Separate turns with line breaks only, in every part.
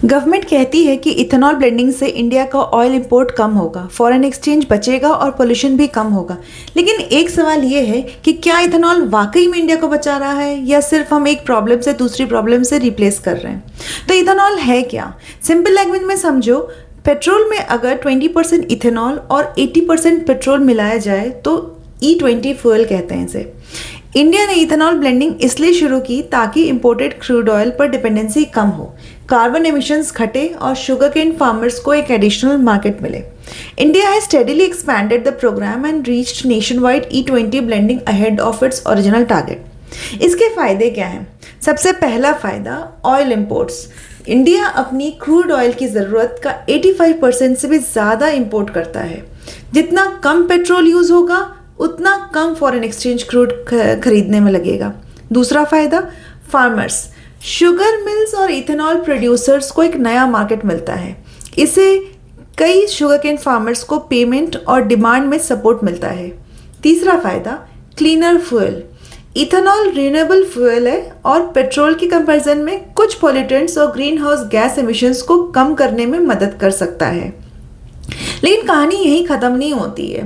Government कहती है कि इथेनॉल ब्लेंडिंग से इंडिया का ऑयल इंपोर्ट कम होगा, फॉरेन एक्सचेंज बचेगा और पोल्यूशन भी कम होगा। लेकिन एक सवाल ये है कि क्या इथेनॉल वाकई में इंडिया को बचा रहा है या सिर्फ हम एक प्रॉब्लम से दूसरी प्रॉब्लम से रिप्लेस कर रहे हैं। तो इथेनॉल है क्या? सिंपल लैंग्वेज में समझो, पेट्रोल में अगर 20% इथेनॉल और 80% पेट्रोल मिलाया जाए तो E20 फ्यूल कहते हैं इसे। इंडिया ने इथेनॉल ब्लेंडिंग इसलिए शुरू की ताकि इंपोर्टेड क्रूड ऑयल पर डिपेंडेंसी कम हो, कार्बन एमिशंस घटे और शुगर केन फार्मर्स को एक एडिशनल मार्केट मिले। India has steadily expanded the program and reached nationwide E20 blending ahead of its original target. इसके फायदे क्या हैं? सबसे पहला फायदा, ऑयल इंपोर्ट्स। इंडिया अपनी क्रूड ऑयल की ज़रूरत का 85% से भी ज़्यादा इंपोर्ट करता है। जितना कम पेट्रोल यूज़ होगा उतना कम फॉरेन एक्सचेंज क्रूड खरीदने में लगेगा। दूसरा फ़ायदा, फार्मर्स। शुगर मिल्स और इथेनॉल प्रोड्यूसर्स को एक नया मार्केट मिलता है। इसे कई शुगर केन फार्मर्स को पेमेंट और डिमांड में सपोर्ट मिलता है। तीसरा फ़ायदा, cleaner fuel. Ethanol renewable fuel है और पेट्रोल की कंपैरिजन में कुछ पॉल्यूटेंट्स और ग्रीन हाउस गैस एमिशंस को कम करने में मदद कर सकता है। लेकिन कहानी यहीं ख़त्म नहीं होती है।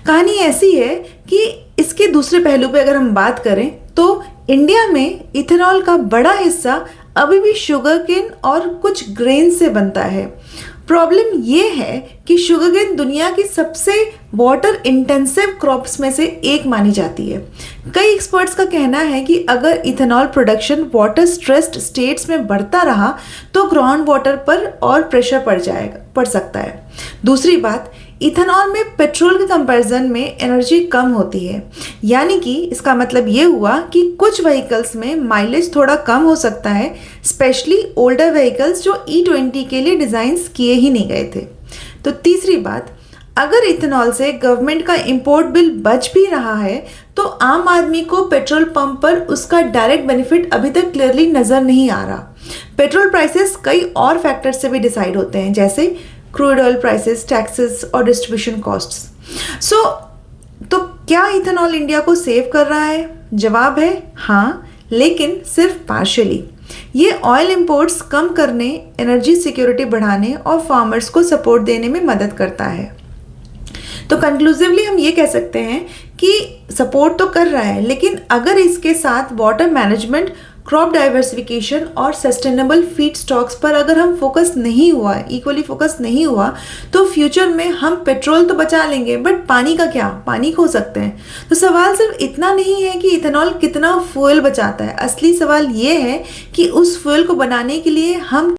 कहानी ऐसी है कि इसके दूसरे पहलू पे अगर हम बात करें तो इंडिया में इथेनॉल का बड़ा हिस्सा अभी भी शुगर केन और कुछ ग्रेन से बनता है। प्रॉब्लम ये है कि शुगर केन दुनिया की सबसे वाटर इंटेंसिव क्रॉप्स में से एक मानी जाती है। कई एक्सपर्ट्स का कहना है कि अगर ethanol production water stressed states में बढ़ता रहा तो ग्राउंड वाटर पर और प्रेशर पड़ सकता है। दूसरी बात, इथेनॉल में पेट्रोल के कंपैरिजन में एनर्जी कम होती है, यानी कि इसका मतलब ये हुआ कि कुछ व्हीकल्स में माइलेज थोड़ा कम हो सकता है, स्पेशली ओल्डर व्हीकल्स जो E20 के लिए डिज़ाइंस किए ही नहीं गए थे। तो तीसरी बात, अगर इथेनॉल से गवर्नमेंट का इंपोर्ट बिल बच भी रहा है तो आम आदमी को पेट्रोल पंप पर उसका डायरेक्ट बेनिफिट अभी तक क्लियरली नज़र नहीं आ रहा। पेट्रोल प्राइसेस कई और फैक्टर्स से भी डिसाइड होते हैं, जैसे क्रूड ऑयल प्राइसेस, टैक्सेस और डिस्ट्रीब्यूशन कॉस्ट्स। तो क्या इथेनॉल इंडिया को सेव कर रहा है? जवाब है हाँ, लेकिन सिर्फ पार्शियली। ये ऑयल इंपोर्ट्स कम करने, एनर्जी सिक्योरिटी बढ़ाने और फार्मर्स को सपोर्ट देने में मदद करता है। तो कंक्लूसिवली हम ये कह सकते हैं कि सपोर्ट तो कर रहा है, लेकिन अगर इसके साथ वाटर मैनेजमेंट, क्रॉप डाइवर्सिफिकेशन और सस्टेनेबल फीड स्टॉक्स पर अगर हम इक्वली फोकस नहीं हुआ तो फ्यूचर में हम पेट्रोल तो बचा लेंगे, बट पानी का क्या? पानी खो सकते हैं। तो सवाल सिर्फ इतना नहीं है कि इथेनॉल कितना फ्यूल बचाता है, असली सवाल ये है कि उस फ्यूल को बनाने के लिए हम